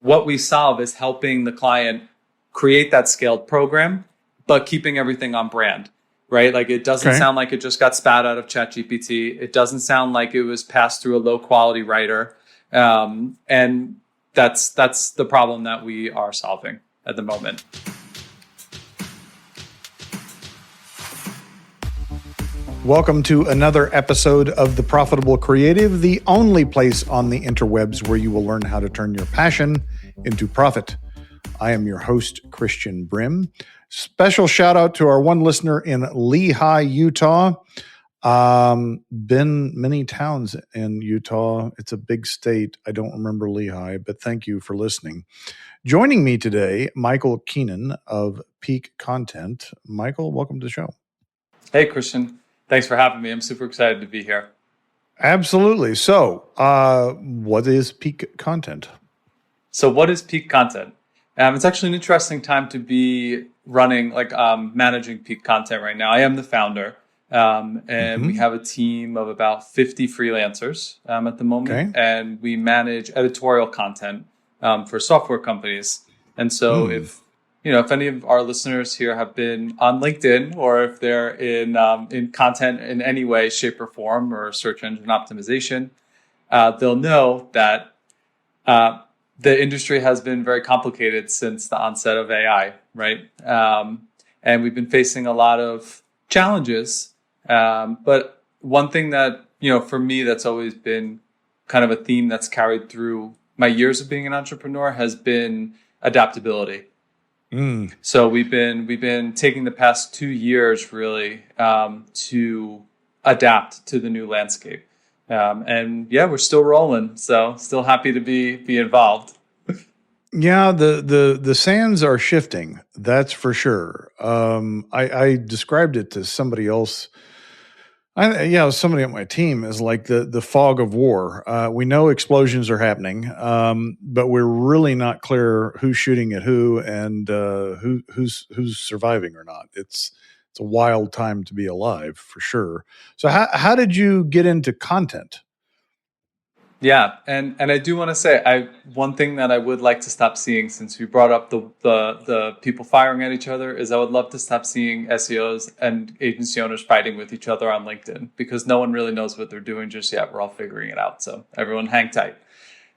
what we solve is helping the client create that scaled program, but keeping everything on brand, right? Like it doesn't sound like it just got spat out of ChatGPT. It doesn't sound like it was passed through a low quality writer. And that's the problem that we are solving at the moment. Welcome to another episode of The Profitable Creative, the only place on the interwebs where you will learn how to turn your passion into profit. I am your host, Christian Brim. Special shout out to our one listener in Lehi, Utah. Been many towns in Utah. It's a big state. I don't remember Lehi, but thank you for listening. Joining me today, Michael Keenan of Peak Content. Michael, welcome to the show. Hey, Christian. Thanks for having me. I'm super excited to be here. Absolutely. So, what is Peak Content? So what is Peak Content? It's actually an interesting time to be running, managing Peak Content right now. I am the founder, and we have a team of about 50 freelancers at the moment, and we manage editorial content for software companies. And so if any of our listeners here have been on LinkedIn, or if they're in content in any way, shape, or form, or search engine optimization, they'll know that the industry has been very complicated since the onset of AI, right? And we've been facing a lot of challenges. But one thing that, for me, that's always been kind of a theme that's carried through my years of being an entrepreneur has been adaptability. So we've been taking the past 2 years really to adapt to the new landscape, and we're still rolling. So still happy to be involved. Yeah, the sands are shifting. That's for sure. I described it to somebody else. Somebody on my team is like the fog of war. We know explosions are happening, but we're really not clear who's shooting at who and who's surviving or not. It's a wild time to be alive for sure. So how did you get into content? Yeah, and I do want to say one thing that I would like to stop seeing, since we brought up the people firing at each other, is I would love to stop seeing SEOs and agency owners fighting with each other on LinkedIn, because no one really knows what they're doing just yet. We're all figuring it out, so everyone hang tight.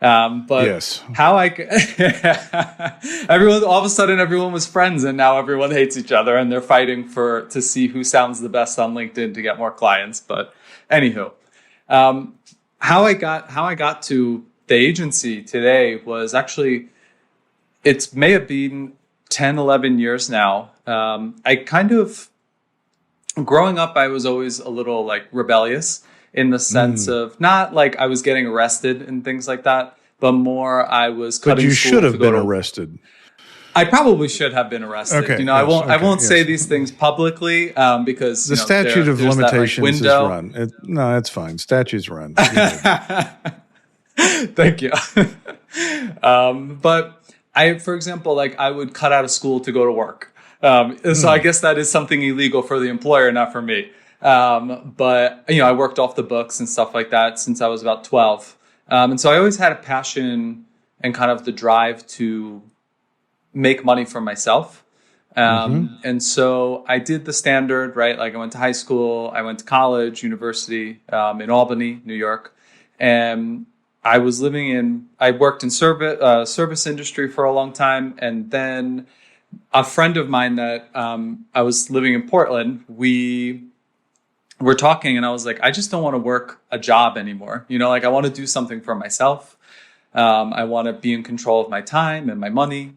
But yes. Everyone, all of a sudden everyone was friends, and now everyone hates each other, and they're fighting to see who sounds the best on LinkedIn to get more clients. But anywho. How I got to the agency today was actually, it may have been 10, 11 years now. I kind of, growing up, I was always a little rebellious in the sense of not like I was getting arrested and things like that, but more I was cutting school. But you should have been arrested. I probably should have been arrested. Okay, I won't say these things publicly because the statute of limitations is run. No, it's fine. Statutes run. Thank you. But for example, I would cut out of school to go to work. So I guess that is something illegal for the employer, not for me. But I worked off the books and stuff like that since I was about 12. And so I always had a passion and kind of the drive to make money for myself. And so I did the standard, right? Like I went to high school, I went to college, university, in Albany, New York. And I worked in service industry for a long time. And then a friend of mine that, I was living in Portland, we were talking and I was like, I just don't want to work a job anymore. I want to do something for myself. I want to be in control of my time and my money.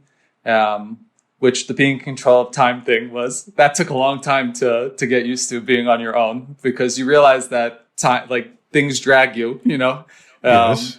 Which the being in control of time thing that took a long time to get used to, being on your own, because you realize that time, things drag you, Yes.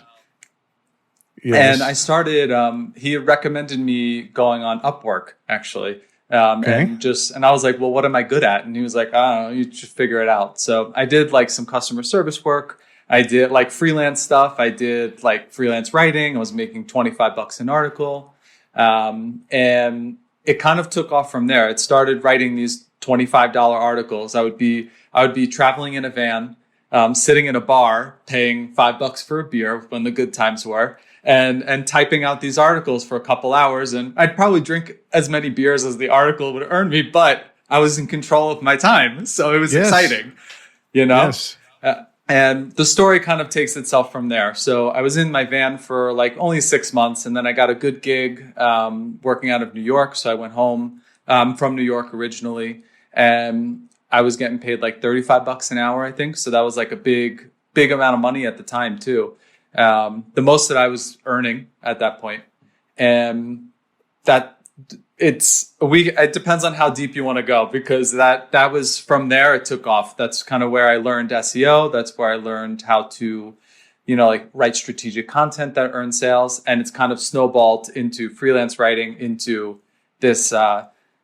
And I started, he recommended me going on Upwork actually. And I was like, well, what am I good at? And he was like, I don't know, you should figure it out. So I did some customer service work. I did freelance stuff. I did freelance writing. I was making $25 an article. And it kind of took off from there. It started writing these $25 articles. I would be traveling in a van, sitting in a bar, paying $5 for a beer when the good times were, and typing out these articles for a couple hours. And I'd probably drink as many beers as the article would earn me, but I was in control of my time. So it was exciting, you know? Yes. And the story kind of takes itself from there. So I was in my van for like only 6 months, and then I got a good gig working out of New York. So I went home from New York originally, and I was getting paid like $35 an hour, I think. So that was like a big amount of money at the time too. The most that I was earning at that point. And it depends on how deep you want to go, because that was from there, it took off. That's kind of where I learned SEO. That's where I learned how to, like write strategic content that earns sales. And it's kind of snowballed into freelance writing, into this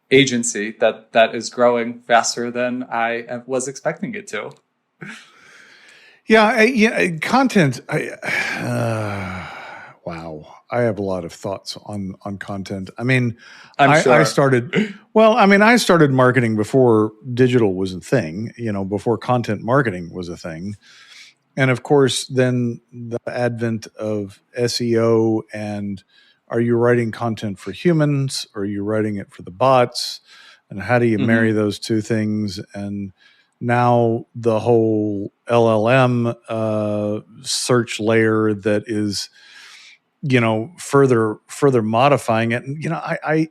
agency that is growing faster than I was expecting it to. Yeah, content. Wow. I have a lot of thoughts on content. I mean, I started marketing before digital was a thing, before content marketing was a thing. And of course, then the advent of SEO, and are you writing content for humans? Or are you writing it for the bots? And how do you marry those two things? And now the whole LLM search layer that is, further modifying it. And,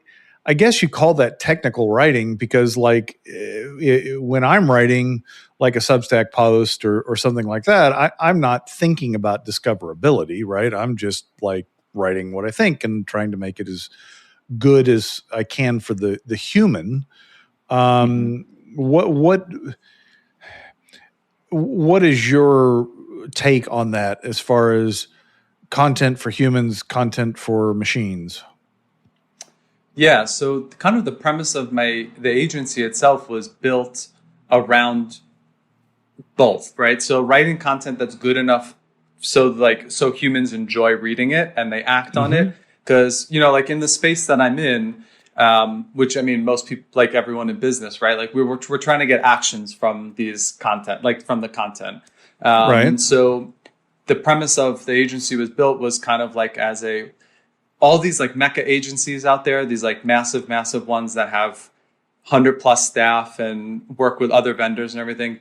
I guess you call that technical writing, because like when I'm writing like a Substack post or something like that, I'm not thinking about discoverability, right? I'm just like writing what I think and trying to make it as good as I can for the human. What is your take on that as far as content for humans, content for machines? Yeah, so kind of the premise of the agency itself was built around both, right? So writing content that's good enough so humans enjoy reading it and they act on it. Because, like in the space that I'm in, which I mean, most people, like everyone in business, right? Like we're trying to get actions from these content, like from the content. Right. And so the premise of the agency was kind of like all these like mecca agencies out there, these like massive ones that have 100+ staff and work with other vendors and everything.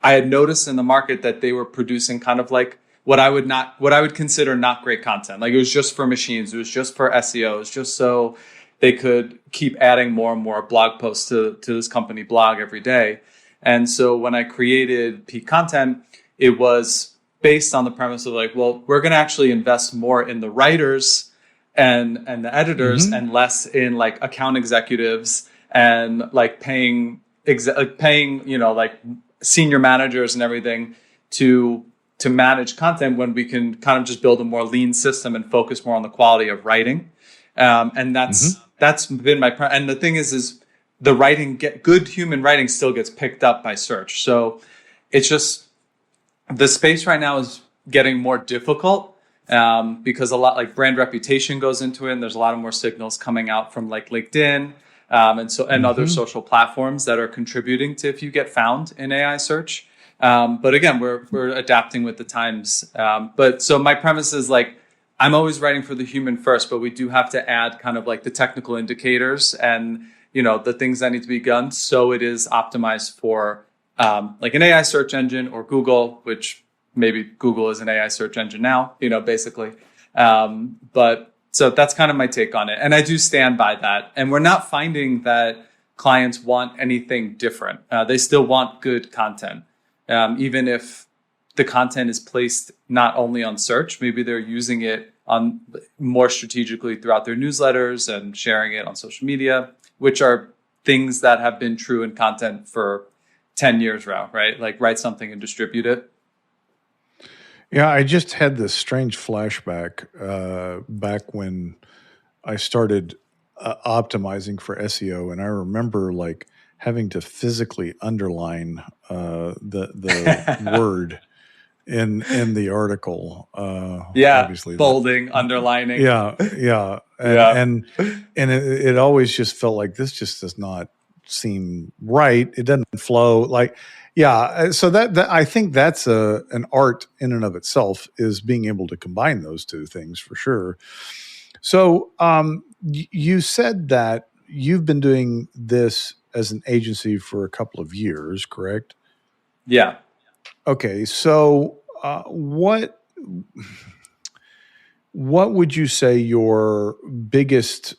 I had noticed in the market that they were producing kind of like what I would consider not great content. Like it was just for machines. It was just for SEO. It was just so they could keep adding more and more blog posts to this company blog every day. And so when I created Peak Content, it was based on the premise of like, well, we're going to actually invest more in the writers and the editors and less in like account executives and like paying like senior managers and everything to manage content, when we can kind of just build a more lean system and focus more on the quality of writing. And that's been and the thing is the good human writing still gets picked up by search. So it's just, the space right now is getting more difficult because a lot like brand reputation goes into it, and there's a lot of more signals coming out from like LinkedIn and other social platforms that are contributing to if you get found in AI search. But again, we're adapting with the times. But so my premise is like, I'm always writing for the human first, but we do have to add kind of like the technical indicators and the things that need to be done, so it is optimized for like an AI search engine or Google, which maybe Google is an AI search engine now, basically. But so that's kind of my take on it. And I do stand by that. And we're not finding that clients want anything different. They still want good content. Even if the content is placed not only on search, maybe they're using it on more strategically throughout their newsletters and sharing it on social media, which are things that have been true in content for 10 years now, right? Like write something and distribute it. Yeah, I just had this strange flashback back when I started optimizing for SEO, and I remember like having to physically underline the word in the article. Obviously bolding, underlining. And it always just felt like this just does not seem right. It doesn't flow. Like, yeah. So that I think that's an art in and of itself, is being able to combine those two things for sure. So you said that you've been doing this as an agency for a couple of years, correct? Yeah. Okay. So what would you say your biggest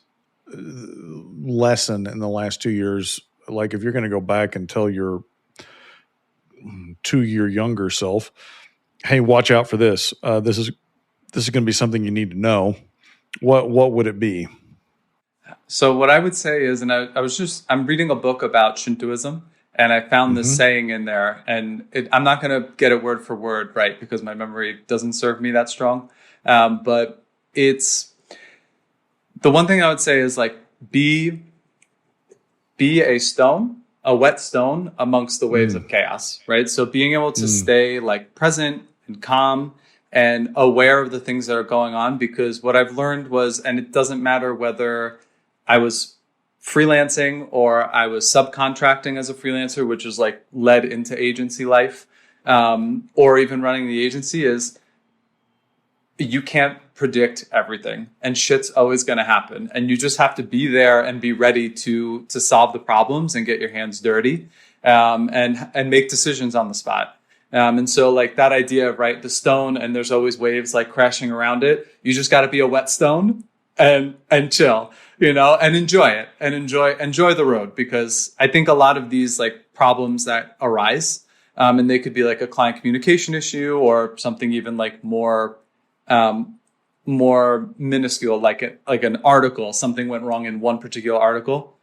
lesson in the last 2 years? Like, if you're going to go back and tell your 2 year younger self, "Hey, watch out for this. This is going to be something you need to know." What would it be? So what I would say is, and I'm reading a book about Shintoism, and I found this Mm-hmm. saying in there, and I'm not going to get it word for word right because my memory doesn't serve me that strong. But it's the one thing I would say is like be a wet stone amongst the waves of chaos, right? So being able to stay like present and calm and aware of the things that are going on, because what I've learned was, and it doesn't matter whether I was freelancing or I was subcontracting as a freelancer, which is like led into agency life, or even running the agency, is you can't predict everything, and shit's always going to happen, and you just have to be there and be ready to solve the problems and get your hands dirty, and make decisions on the spot. And so like that idea of, right, the stone, and there's always waves like crashing around it. You just got to be a wet stone and chill, and enjoy it, and enjoy the road, because I think a lot of these like problems that arise, and they could be like a client communication issue or something even like more minuscule, like an article, something went wrong in one particular article.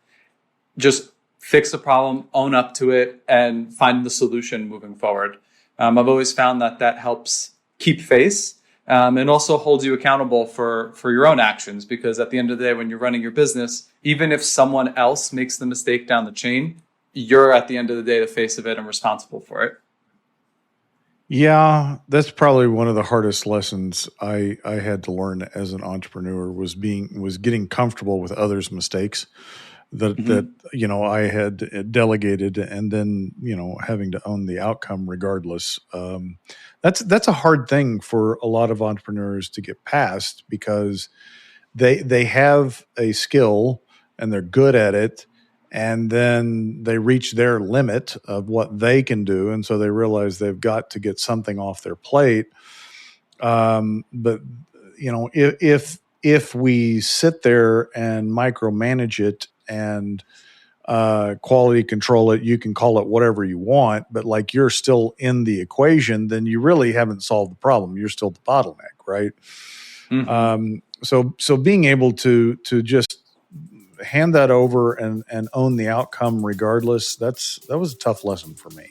Just fix the problem, own up to it, and find the solution moving forward. I've always found that helps keep face, and also holds you accountable for your own actions, because at the end of the day, when you're running your business, even if someone else makes the mistake down the chain, you're at the end of the day the face of it and responsible for it. Yeah, that's probably one of the hardest lessons I had to learn as an entrepreneur, was getting comfortable with others' mistakes that I had delegated, and then having to own the outcome regardless. That's a hard thing for a lot of entrepreneurs to get past, because they have a skill and they're good at it, and then they reach their limit of what they can do, and so they realize they've got to get something off their plate. But if we sit there and micromanage it and quality control it, you can call it whatever you want, but like you're still in the equation, then you really haven't solved the problem. You're still the bottleneck, right? So being able to just hand that over and own the outcome regardless, that was a tough lesson for me.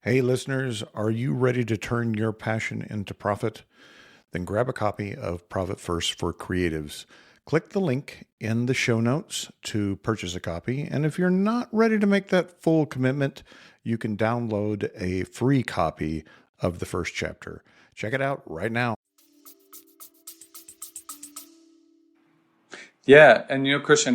Hey listeners, are you ready to turn your passion into profit? Then grab a copy of Profit First for Creatives. Click the link in the show notes to purchase a copy. And if you're not ready to make that full commitment, you can download a free copy of the first chapter. Check it out right now. Yeah, and Christian,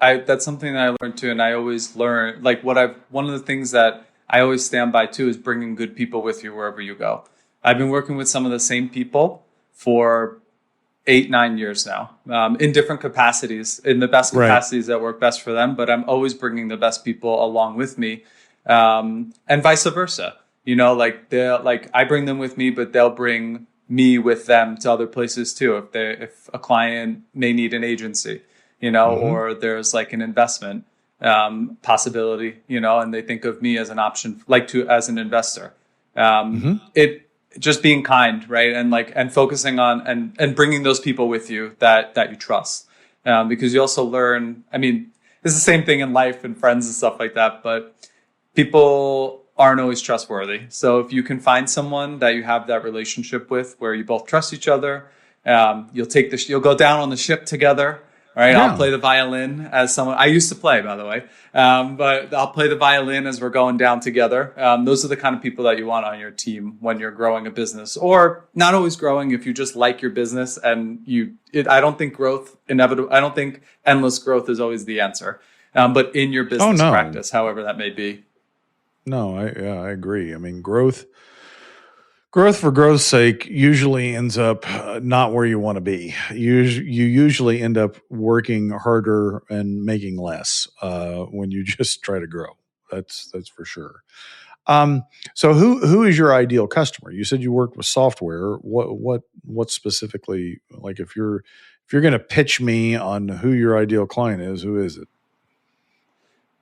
that's something that I learned too, and I always learn, like one of the things that I always stand by too is bringing good people with you wherever you go. I've been working with some of the same people for 8-9 years now, in different capacities, in the best capacities that work best for them. But I'm always bringing the best people along with me, and vice versa. Like I bring them with me, but they'll bring me with them to other places too. If a client may need an agency, or there's like an investment possibility, and they think of me as an option, as an investor. It just being kind, right, and focusing on and bringing those people with you that you trust, because you also learn. I mean, it's the same thing in life and friends and stuff like that, but people aren't always trustworthy. So if you can find someone that you have that relationship with, where you both trust each other, you'll go down on the ship together, right? I'll Yeah. play the violin as someone I used to play, by the way. But I'll play the violin as we're going down together. Those are the kind of people that you want on your team when you're growing a business, or not always growing. If you just like your business and I don't think I don't think endless growth is always the answer. But in your business no. practice, however that may be. No, I agree. I mean, growth for growth's sake usually ends up not where you want to be. You usually end up working harder and making less when you just try to grow. That's for sure. So who is your ideal customer? You said you worked with software. What specifically, like if you're going to pitch me on who your ideal client is, who is it?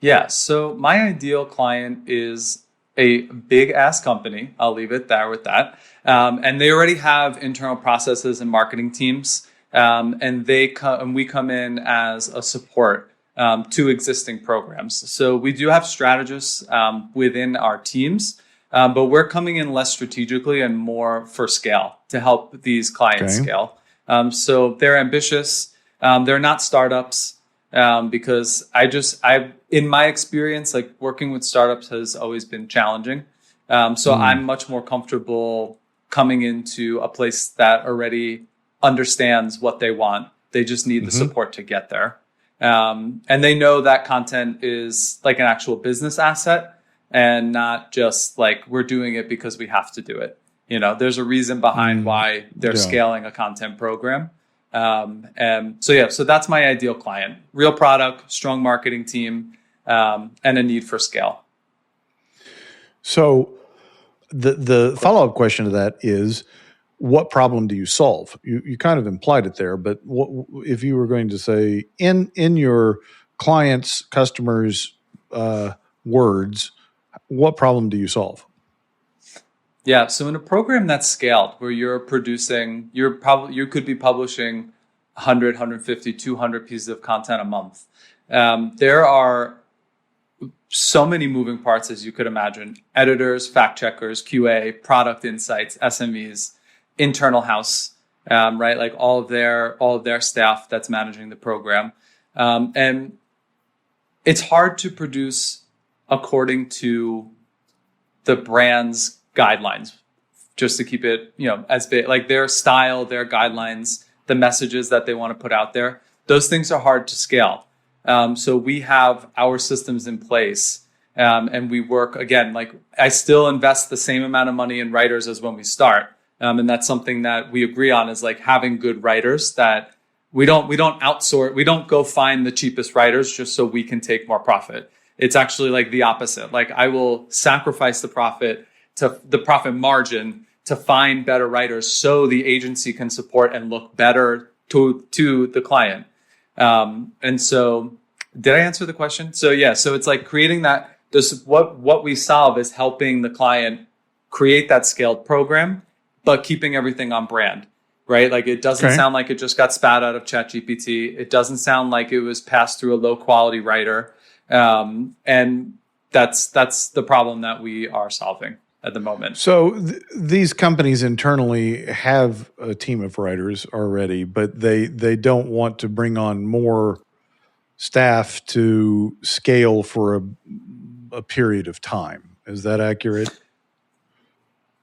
Yeah, so my ideal client is a big ass company. I'll leave it there with that. And they already have internal processes and marketing teams. And we come in as a support to existing programs. So we do have strategists within our teams, but we're coming in less strategically and more for scale to help these clients scale. So they're ambitious. They're not startups. Because in my experience, like working with startups has always been challenging. So I'm much more comfortable coming into a place that already understands what they want. They just need the support to get there. And they know that content is like an actual business asset and not just like we're doing it because we have to do it. There's a reason behind why they're scaling a content program. So that's my ideal client: real product, strong marketing team, and a need for scale. So the follow-up question to that is, what problem do you solve? You kind of implied it there, but if you were going to say in your clients, customers' words, what problem do you solve? Yeah, so in a program that's scaled, where you could be publishing 100, 150, 200 pieces of content a month. There are so many moving parts, as you could imagine: editors, fact checkers, QA, product insights, SMEs, internal house, right? Like all of their staff that's managing the program. And it's hard to produce according to the brand's guidelines, just to keep it, as big, like their style, their guidelines, the messages that they want to put out there. Those things are hard to scale. So we have our systems in place, and we work again. Like I still invest the same amount of money in writers as when we start, and that's something that we agree on, is like having good writers. That we don't outsource. We don't go find the cheapest writers just so we can take more profit. It's actually like the opposite. Like I will sacrifice the profit margin to find better writers so the agency can support and look better to the client. And so did I answer the question? So yeah, so it's like creating that. What we solve is helping the client create that scaled program, but keeping everything on brand, right? Like it doesn't sound like it just got spat out of ChatGPT. It doesn't sound like it was passed through a low quality writer. And that's the problem that we are solving at the moment. So these companies internally have a team of writers already, but they don't want to bring on more staff to scale for a period of time. Is that accurate?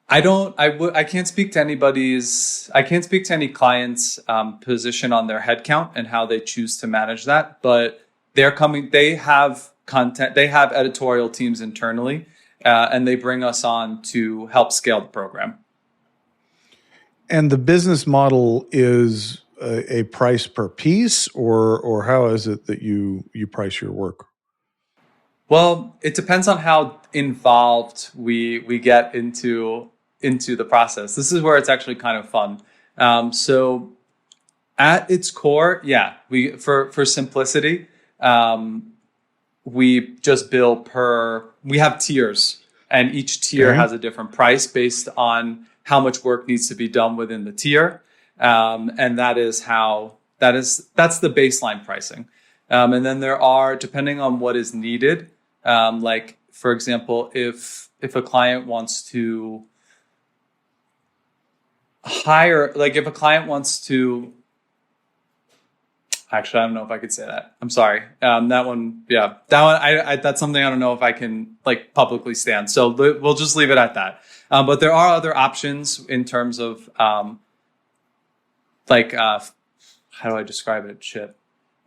I can't speak to any client's position on their headcount and how they choose to manage that, but they have content, they have editorial teams internally, and they bring us on to help scale the program. And the business model is a price per piece, or how is it that you price your work? Well, it depends on how involved we get into the process. This is where it's actually kind of fun. So at its core, yeah, we for simplicity, we just bill we have tiers, and each tier has a different price based on how much work needs to be done within the tier. And that's the baseline pricing. And then there are, depending on what is needed, like for example, if a client wants to hire, like if a client wants to Actually, I don't know if I could say that. I'm sorry. That one, yeah, that one. That's something I don't know if I can like publicly stand. So we'll just leave it at that. But there are other options in terms of like how do I describe it? Shit.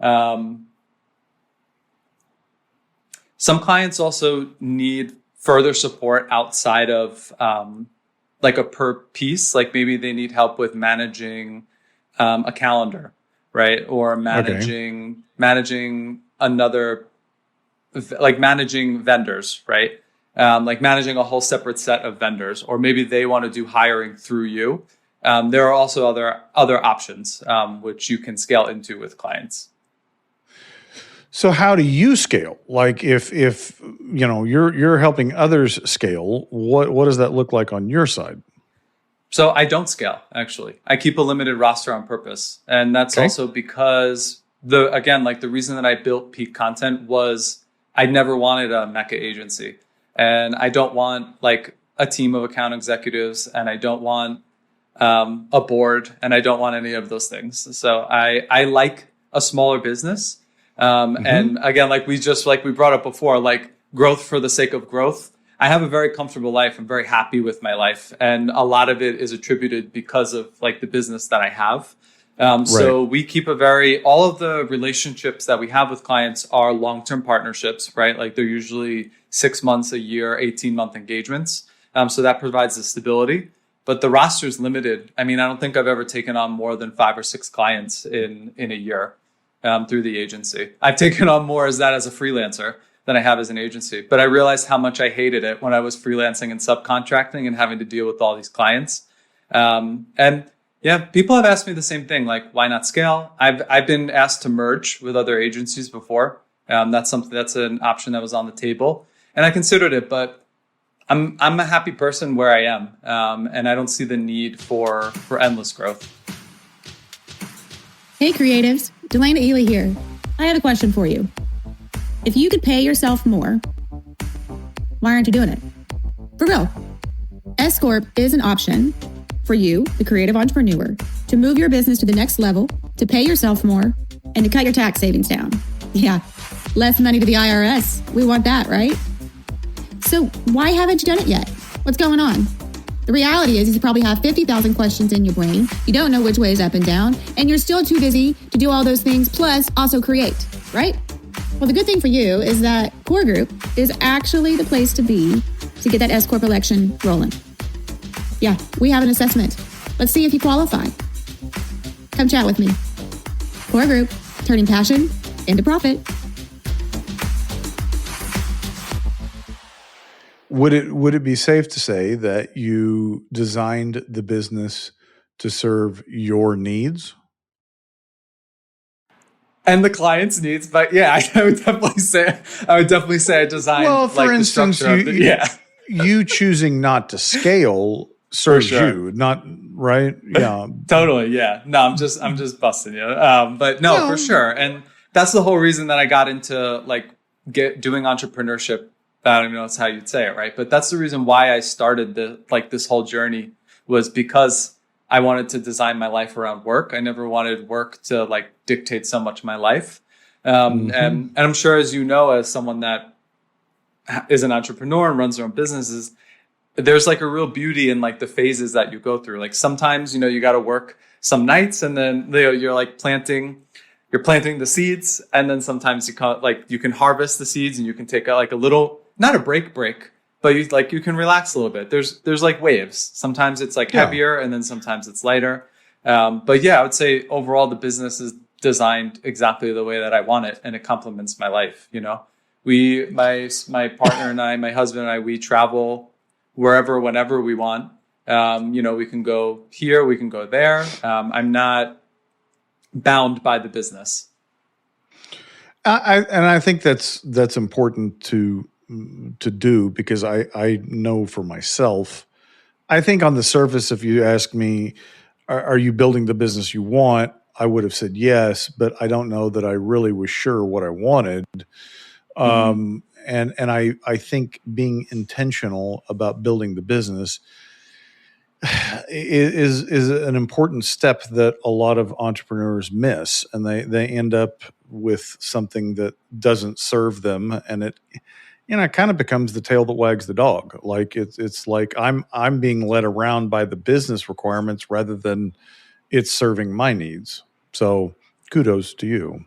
Some clients also need further support outside of like a per piece. Like maybe they need help with managing a calendar, right? Or managing another, like managing vendors, right? Like managing a whole separate set of vendors, or maybe they want to do hiring through you. There are also other options which you can scale into with clients. So how do you scale? Like if you know you're helping others scale, what does that look like on your side? So I don't scale, actually. I keep a limited roster on purpose. And that's also because the reason that I built Peak Content was I never wanted a mecha agency. And I don't want like a team of account executives, and I don't want a board, and I don't want any of those things. So I like a smaller business. And again, like we brought up before, like growth for the sake of growth. I have a very comfortable life. I'm very happy with my life. And a lot of it is attributed because of like the business that I have. So we keep all of the relationships that we have with clients are long-term partnerships, right? Like they're usually 6 months, a year, 18-month engagements. So that provides the stability, but the roster is limited. I mean, I don't think I've ever taken on more than 5 or 6 clients in a year through the agency. I've taken on more as a freelancer than I have as an agency, but I realized how much I hated it when I was freelancing and subcontracting and having to deal with all these clients. And yeah, people have asked me the same thing, like, why not scale? I've been asked to merge with other agencies before. That's an option that was on the table, and I considered it, but I'm a happy person where I am, and I don't see the need for endless growth. Hey creatives, Delana Ely here. I have a question for you. If you could pay yourself more, why aren't you doing it? For real. S Corp is an option for you, the creative entrepreneur, to move your business to the next level, to pay yourself more, and to cut your tax savings down. Yeah, less money to the IRS. We want that, right? So why haven't you done it yet? What's going on? The reality is you probably have 50,000 questions in your brain. You don't know which way is up and down, and you're still too busy to do all those things, plus also create, right? Well, the good thing for you is that Core Group is actually the place to be to get that S Corp election rolling. Yeah, we have an assessment. Let's see if you qualify. Come chat with me. Core Group, turning passion into profit. Would it be safe to say that you designed the business to serve your needs? And the client's needs, but yeah, I would definitely say I designed. Well, for instance, you choosing not to scale serves you, not right. Yeah, totally. Yeah, no, I'm just busting you. But no, for sure, and that's the whole reason that I got into like doing entrepreneurship. I don't even know that's how you'd say it, right? But that's the reason why I started this whole journey, was because I wanted to design my life around work. I never wanted work to like dictate so much of my life. And I'm sure, as you know, as someone that is an entrepreneur and runs their own businesses, there's like a real beauty in like the phases that you go through. Like sometimes, you got to work some nights, and then you're like planting the seeds. And then sometimes you can harvest the seeds, and you can take like a little, not a break, but you can relax a little bit. There's like waves. Sometimes it's like heavier, and then sometimes it's lighter. But yeah, I would say overall the business is designed exactly the way that I want it, and it complements my life. My partner and I, my husband and I, we travel wherever, whenever we want. We can go here, we can go there. I'm not bound by the business. I think that's important to do, because I know for myself, I think on the surface, if you ask me, are you building the business you want? I would have said yes, but I don't know that I really was sure what I wanted. And I think being intentional about building the business, is an important step that a lot of entrepreneurs miss, and they end up with something that doesn't serve them, and it kind of becomes the tail that wags the dog. Like it's like I'm being led around by the business requirements rather than it's serving my needs. So kudos to you.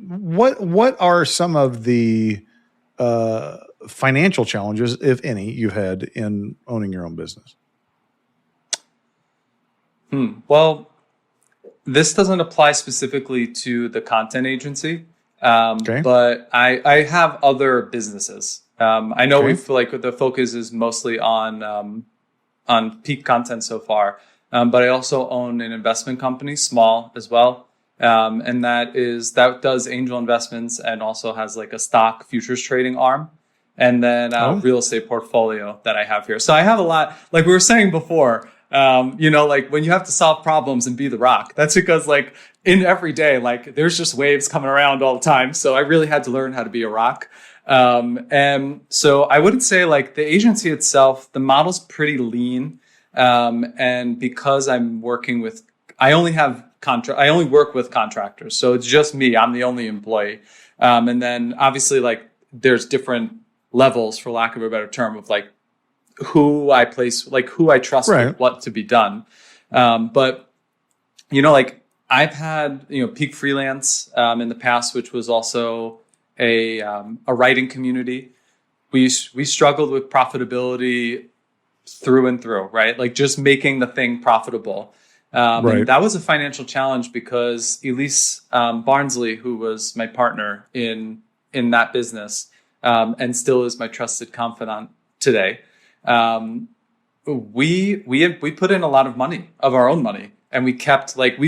What are some of the financial challenges, if any, you've had in owning your own business? Well, this doesn't apply specifically to the content agency, but I have other businesses. I know we feel like the focus is mostly on Peak Content so far, but I also own an investment company, small as well. And that does angel investments and also has like a stock futures trading arm, and then a real estate portfolio that I have here. So I have a lot, like we were saying before, like when you have to solve problems and be the rock, that's because like in every day, like there's just waves coming around all the time. So I really had to learn how to be a rock. And so I wouldn't say like the agency itself, the model's pretty lean. And because I'm working with, I only work with contractors. So it's just me. I'm the only employee. And then obviously like there's different levels, for lack of a better term, of like who I place, like who I trust with what to be done. But like I've had, Peak Freelance, in the past, which was also a writing community. We struggled with profitability through and through, right? Like just making the thing profitable. And that was a financial challenge because Elise Barnsley, who was my partner in that business, and still is my trusted confidant today, we put in a lot of money, of our own money, and we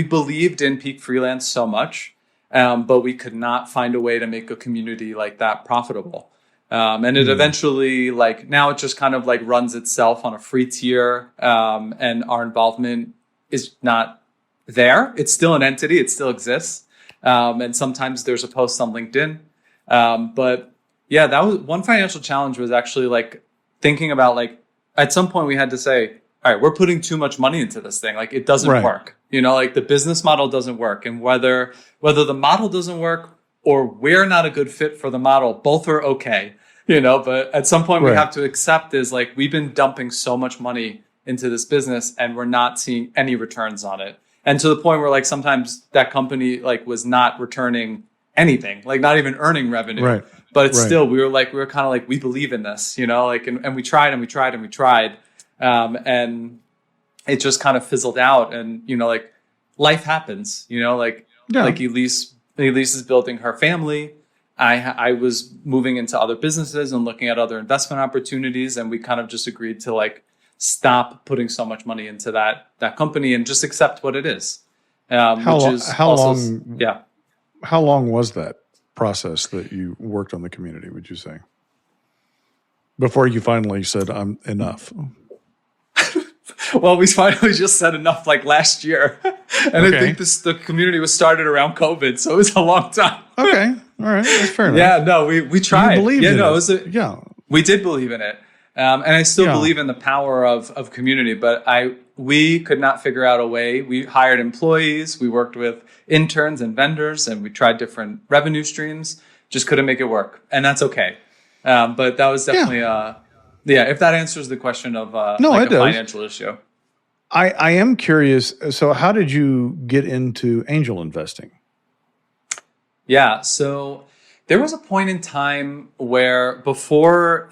believed in Peak Freelance so much, but we could not find a way to make a community like that profitable. And it eventually, like now it just kind of like runs itself on a free tier, and our involvement is not there. It's still an entity. It still exists. And sometimes there's a post on LinkedIn. But yeah, that was one financial challenge, was actually like thinking about like, at some point we had to say, all right, we're putting too much money into this thing. Like it doesn't work, like the business model doesn't work. And whether the model doesn't work or we're not a good fit for the model, both are okay, but at some point we have to accept is like, we've been dumping so much money into this business and we're not seeing any returns on it. And to the point where like sometimes that company like was not returning anything, like not even earning revenue, but it's still, we were kind of like, we believe in this, like, and we tried and we tried and we tried. And it just kind of fizzled out. And, like life happens, like Elise is building her family. I was moving into other businesses and looking at other investment opportunities. And we kind of just agreed to like stop putting so much money into that company and just accept what it is. How long was that process that you worked on the community, would you say, before you finally said, I'm enough? Well, we finally just said enough like last year. And I think the community was started around COVID. So it was a long time. Okay. All right. That's fair enough. Yeah, no, we tried. You believed in it. We did believe in it. And I still believe in the power of community, but we could not figure out a way. We hired employees, we worked with interns and vendors, and we tried different revenue streams, just couldn't make it work. And that's okay. But that was definitely, if that answers the question of a financial issue. I am curious. So how did you get into angel investing? Yeah, so there was a point in time where remember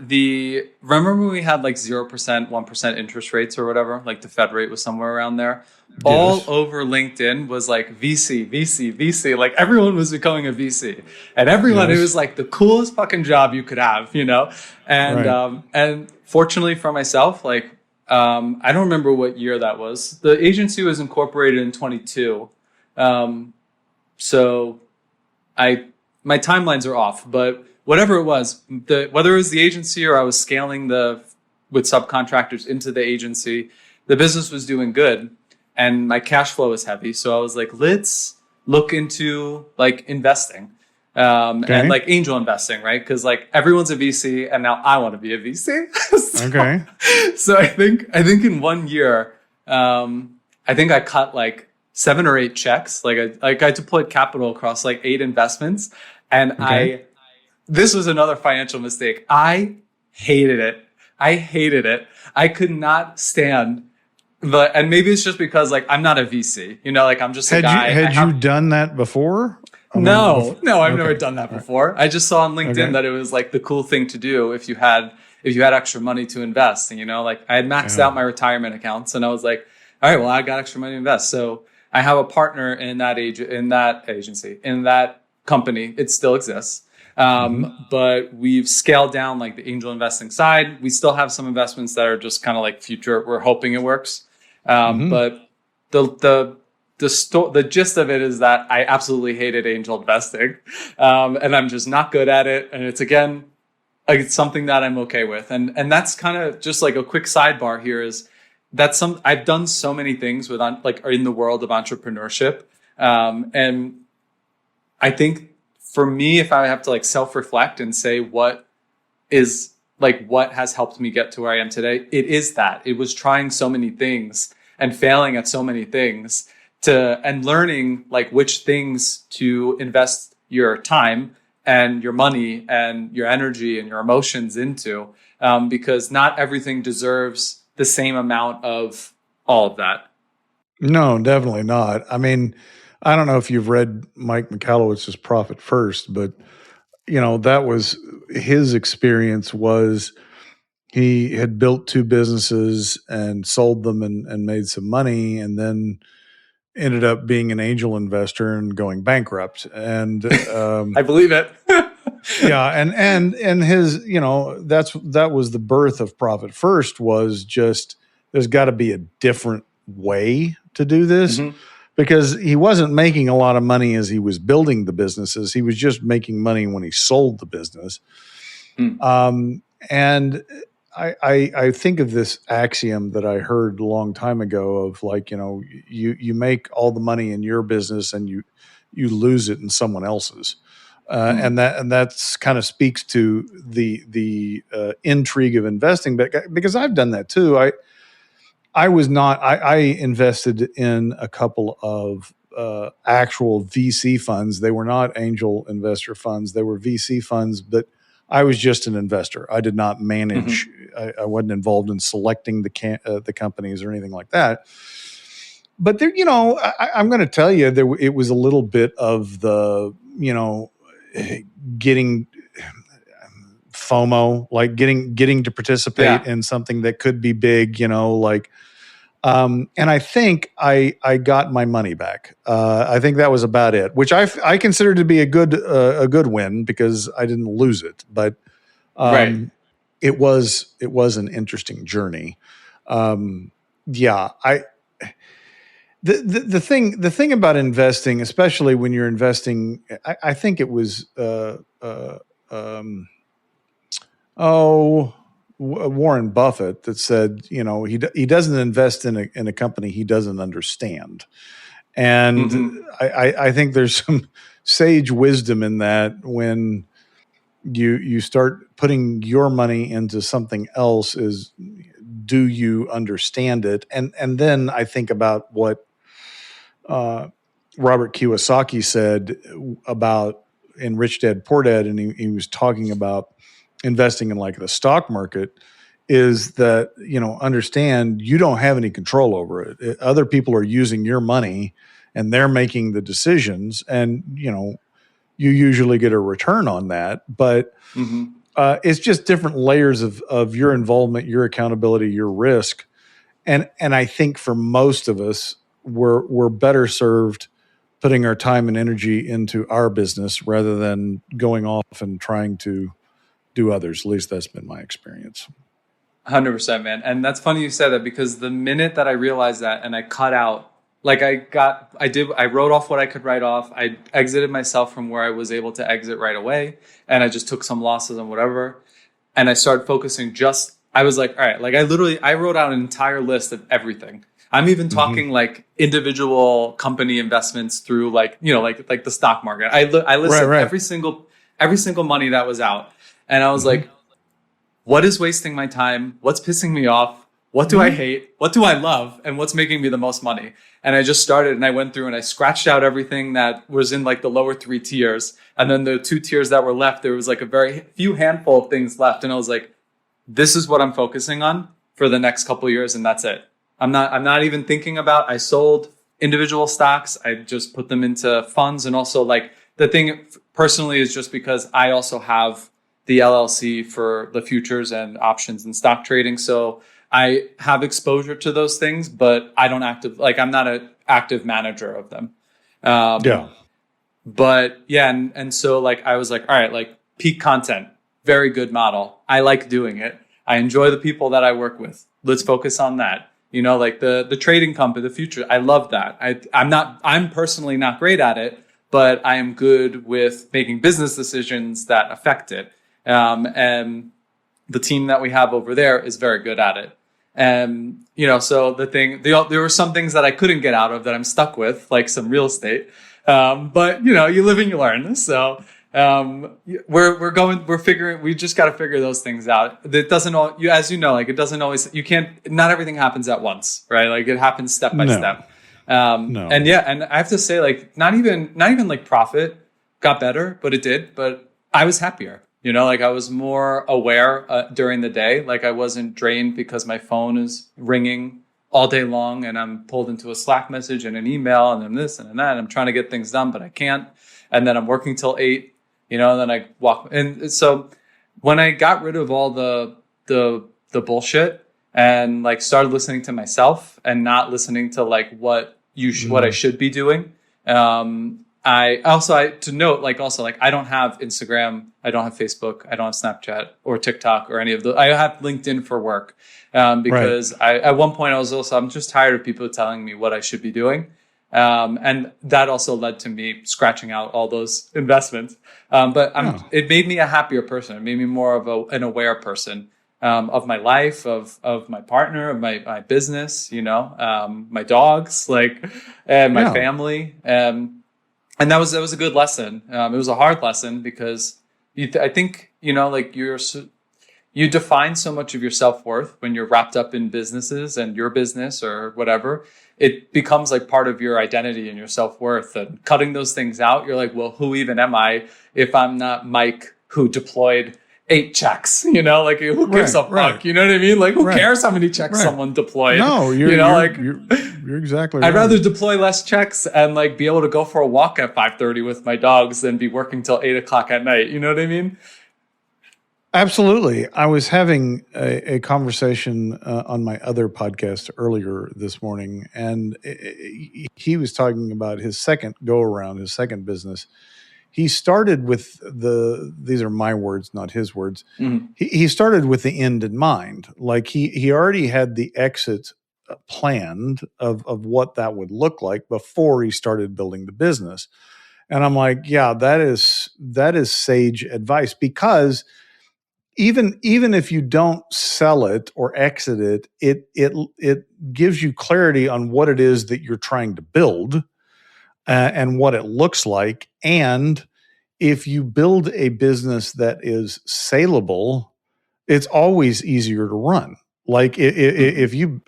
when we had like 0%, 1% interest rates or whatever, like the Fed rate was somewhere around there. Yes. All over LinkedIn was like VC, VC, VC. Like everyone was becoming a VC, and everyone, it was like the coolest fucking job you could have, And and fortunately for myself, like I don't remember what year that was. The agency was incorporated in 22, so my timelines are off, but whatever it was, whether it was the agency or I was scaling with subcontractors into the agency, the business was doing good and my cash flow was heavy. So I was like, let's look into like investing. and like angel investing, right? Because like everyone's a VC, and now I want to be a VC. So I think in 1 year, I think I cut like 7 or 8 checks. Like I deployed capital across like 8 investments, and this was another financial mistake. I hated it. I could not stand and maybe it's just because like I'm not a VC, like I'm just a guy. Had you done that before? No, I've never done that before. I just saw on LinkedIn that it was like the cool thing to do if you had extra money to invest. And, like I had maxed out my retirement accounts, and I was like, all right, well, I got extra money to invest. So I have a partner in that agency, in that company. It still exists. But we've scaled down like the angel investing side. We still have some investments that are just kind of like future. We're hoping it works. But the gist of it is that I absolutely hated angel investing. And I'm just not good at it. And it's something that I'm okay with. And that's kind of just like a quick sidebar here is I've done so many things in the world of entrepreneurship. And I think for me, if I have to like self-reflect and say what has helped me get to where I am today, it is that it was trying so many things and failing at so many things and learning like which things to invest your time and your money and your energy and your emotions into, because not everything deserves the same amount of all of that. No, definitely not. I mean, I don't know if you've read Mike Michalowicz's Profit First, but that was his experience. Was he had built 2 businesses and sold them and made some money, and then ended up being an angel investor and going bankrupt. And I believe it. Yeah, and his, that was the birth of Profit First. Was just there's got to be a different way to do this. Because he wasn't making a lot of money as he was building the businesses. He was just making money when he sold the business. And I think of this axiom that I heard a long time ago of like, you make all the money in your business and you lose it in someone else's. And that's kind of speaks to the intrigue of investing, but because I've done that too. I invested in a couple of actual VC funds. They were not angel investor funds. They were VC funds, but I was just an investor. I did not manage. I wasn't involved in selecting the companies or anything like that. But there, I'm going to tell you, it was a little bit of the, getting FOMO, like getting to participate in something that could be big, and I think I got my money back. I think that was about it, which I consider to be a good win because I didn't lose it, but it was an interesting journey. The thing about investing, especially when you're investing, I think it was Warren Buffett that said, he doesn't invest in a company he doesn't understand. And I think there's some sage wisdom in that when you start putting your money into something else is, do you understand it? And then I think about what Robert Kiyosaki said about in Rich Dad Poor Dad, and he was talking about investing in like the stock market, is that, understand you don't have any control over it. Other people are using your money and they're making the decisions, and, you usually get a return on that, but it's just different layers of your involvement, your accountability, your risk. And I think for most of us, we're better served putting our time and energy into our business rather than going off and trying to do others. At least that's been my experience. 100%, man. And that's funny you said that, because the minute that I realized that and I cut out, like I wrote off what I could write off. I exited myself from where I was able to exit right away. And I just took some losses and whatever. And I started focusing I was like, all right, like I wrote out an entire list of everything. I'm even talking like individual company investments through like, like the stock market. I listened every single money that was out. And I was like, what is wasting my time? What's pissing me off? What do I hate? What do I love? And what's making me the most money? And I just started and I went through and I scratched out everything that was in like the lower 3 tiers. And then the 2 tiers that were left, there was like a very few handful of things left. And I was like, this is what I'm focusing on for the next couple of years. And that's it. I'm not even thinking about, I sold individual stocks. I just put them into funds. And also like the thing personally is just because I also have the LLC for the futures and options and stock trading. So I have exposure to those things, but I'm not an active manager of them. But yeah. And so like, I was like, all right, like peak content, very good model. I like doing it. I enjoy the people that I work with. Let's focus on that. Like the trading company, the future. I love that. I'm personally not great at it, but I am good with making business decisions that affect it. And the team that we have over there is very good at it. And, so there were some things that I couldn't get out of that I'm stuck with, like some real estate. But you live and you learn. So, we just got to figure those things out. It doesn't as you know, like it doesn't always, not everything happens at once, right? Like it happens step by step. No. And yeah, and I have to say like, not even like profit got better, but it did, but I was happier. Like I was more aware during the day. Like I wasn't drained because my phone is ringing all day long and I'm pulled into a Slack message and an email and then this and then that. And I'm trying to get things done, but I can't. And then I'm working till 8, and then I walk. And so when I got rid of all the bullshit and like started listening to myself and not listening to like what I should be doing, I don't have Instagram, I don't have Facebook, I don't have Snapchat or TikTok or any of those. I have LinkedIn for work because at one point I'm just tired of people telling me what I should be doing. And that also led to me scratching out all those investments. It made me a happier person. It made me more of an aware person of my life, of my partner, of my business, my dogs, and my family. And that was a good lesson. It was a hard lesson because I think, you define so much of your self-worth when you're wrapped up in businesses and your business or whatever. It becomes like part of your identity and your self-worth. And cutting those things out, you're like, well, who even am I if I'm not Mike who deployed 8 checks? Who gives a fuck? You know what I mean? Like, who cares how many checks someone deployed? No, you're exactly right. I'd rather deploy less checks and like be able to go for a walk at 5:30 with my dogs than be working till 8 o'clock at night. You know what I mean? Absolutely. I was having a conversation on my other podcast earlier this morning, and he was talking about his second go-around, his second business. He started with these are my words, not his words. Mm-hmm. He started with the end in mind. Like he already had the exit planned of what that would look like before he started building the business. And I'm like, yeah, that is sage advice, because even if you don't sell it or exit it, it gives you clarity on what it is that you're trying to build and what it looks like. And if you build a business that is saleable, it's always easier to run. Like if you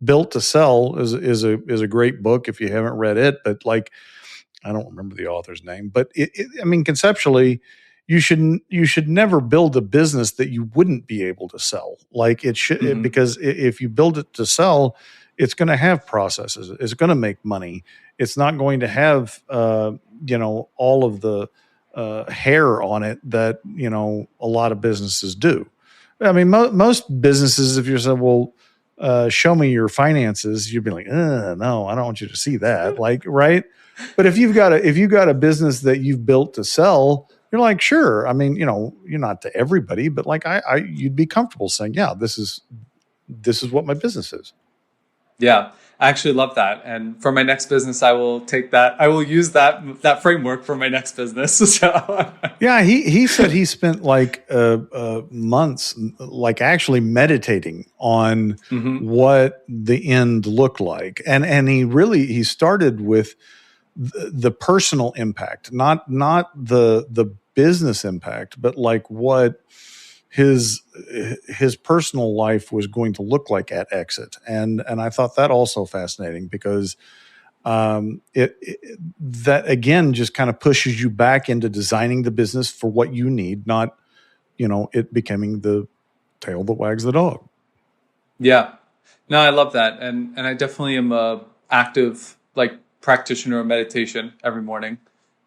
Built to Sell is a great book if you haven't read it, but like I don't remember the author's name, but conceptually, you should never build a business that you wouldn't be able to sell. Like it should, because if you build it to sell, it's going to have processes. It's going to make money. It's not going to have all of the hair on it that a lot of businesses do. I mean, most businesses, if you say, well, show me your finances, you'd be like, no, I don't want you to see that. Like, right? But if you've got a business that you've built to sell, you're like, sure. I mean, you're not to everybody, but like you'd be comfortable saying, yeah, this is what my business is. Yeah, I actually love that. And for my next business, I will take that. I will use that framework for my next business. So Yeah, he said he spent like months, like actually meditating on Mhm. what the end looked like, and he started with the personal impact, not the business impact, but like what his personal life was going to look like at exit, and I thought that also fascinating because that again just kind of pushes you back into designing the business for what you need, not it becoming the tail that wags the dog. Yeah. No, I love that. And I definitely am a active like practitioner of meditation every morning.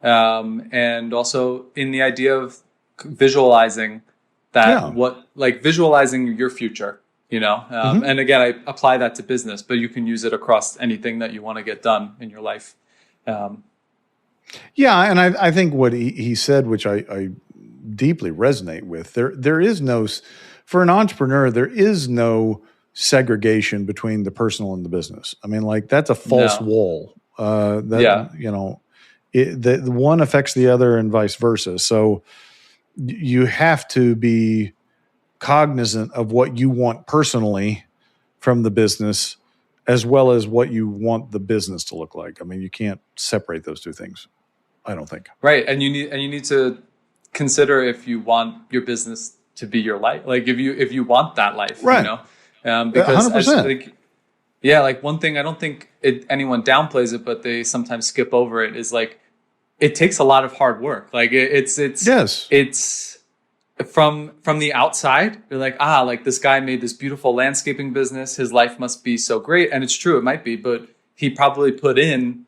And also in the idea of visualizing that Yeah. what like visualizing your future, and again, I apply that to business, but you can use it across anything that you want to get done in your life. Um, Yeah, and I think what he said, which I deeply resonate with, there is no, for an entrepreneur, there is no segregation between the personal and the business. I mean, like that's a false no. wall. Yeah. The one affects the other and vice versa. So you have to be cognizant of what you want personally from the business as well as what you want the business to look like. I mean, you can't separate those two things, I don't think. Right. And you need to consider if you want your business to be your life. Like if you want that life, Right. Because as 100%. like yeah, like one thing I don't think anyone downplays it, but they sometimes skip over it is like it takes a lot of hard work. Like Yes. it's from the outside, you're like this guy made this beautiful landscaping business. His life must be so great, and it's true, it might be, but he probably put in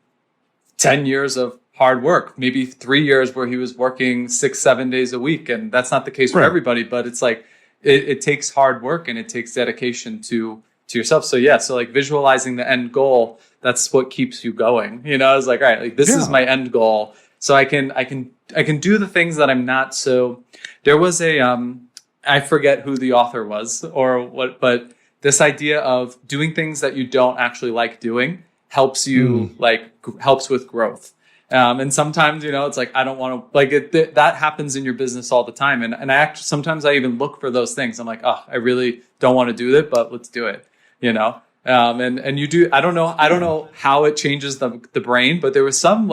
10 years of hard work, maybe 3 years where he was working 6-7 days a week, and that's not the case for Right. everybody. But it's like it takes hard work and it takes dedication to yourself. So yeah, so like visualizing the end goal, that's what keeps you going. It's like, all right, like this is Yeah. my end goal, so I can do the things that I'm not. So there was I forget who the author was or what, but this idea of doing things that you don't actually like doing helps you helps with growth. And sometimes, it's like, I don't want to that happens in your business all the time. And sometimes I even look for those things. I'm like, oh, I really don't want to do it, but let's do it, and you do, I don't know how it changes the brain, but there was some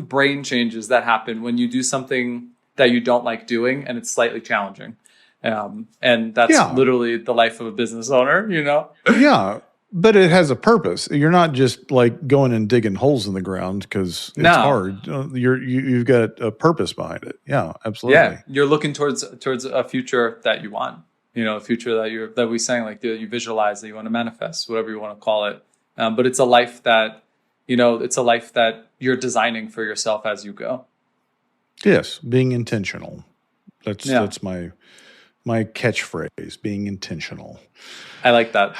brain changes that happen when you do something that you don't like doing and it's slightly challenging. And that's literally the life of a business owner, Yeah. But it has a purpose. You're not just like going and digging holes in the ground because it's hard. You've got a purpose behind it. Yeah, absolutely. Yeah, you're looking towards a future that you want. A future that we saying like that you visualize, that you want to manifest, whatever you want to call it. But it's a life that you're designing for yourself as you go. Yes, being intentional. That's my catchphrase. Being intentional. I like that.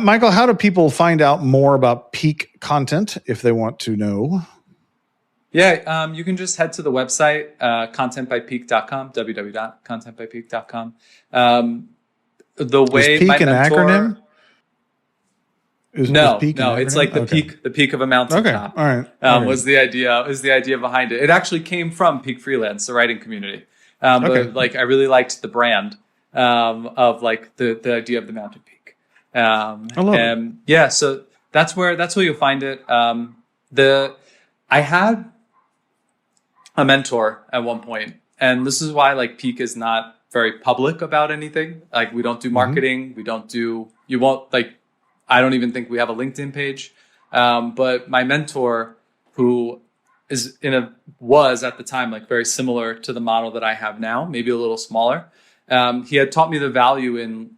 Michael, how do people find out more about Peak content if they want to know? Yeah, you can just head to the website, contentbypeak.com, www.contentbypeak.com. The way is Peak my an mentor, acronym? No, it's like the peak of a mountaintop. Okay, all right. Was the idea behind it. It actually came from Peak Freelance, the writing community. But like I really liked the brand of like the idea of the mountain peak. I love it. Yeah, so that's where you'll find it. I had a mentor at one point, and this is why like Peak is not very public about anything. Like we don't do marketing, I don't even think we have a LinkedIn page. But my mentor, who was at the time like very similar to the model that I have now, maybe a little smaller. He had taught me the value in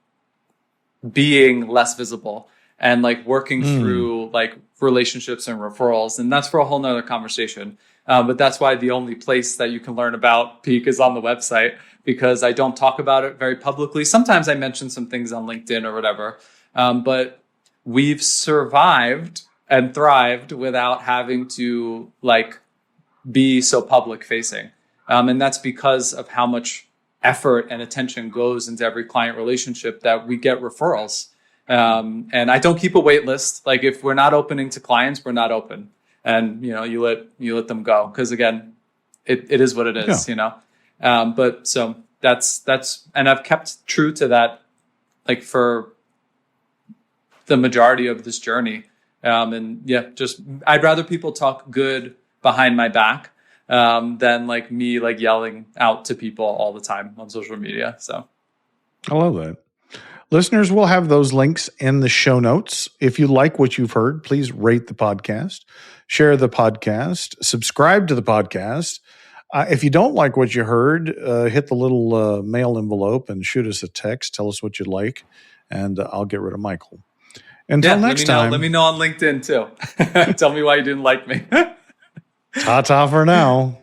being less visible and like working through like relationships and referrals. And that's for a whole nother conversation. But that's why the only place that you can learn about Peak is on the website, because I don't talk about it very publicly. Sometimes I mention some things on LinkedIn or whatever. But we've survived and thrived without having to like be so public facing. And that's because of how much effort and attention goes into every client relationship that we get referrals. And I don't keep a wait list. Like if we're not opening to clients, we're not open. And, you let them go. Cause again, it is what it is, but so that's, and I've kept true to that, like for the majority of this journey. I'd rather people talk good behind my back, than like me, like yelling out to people all the time on social media. So I love that. Listeners, we'll have those links in the show notes. If you like what you've heard, please rate the podcast, share the podcast, subscribe to the podcast. If you don't like what you heard, hit the little mail envelope and shoot us a text. Tell us what you like, and I'll get rid of Michael. Until next time. Let me know on LinkedIn too. Tell me why you didn't like me. Ta-ta for now.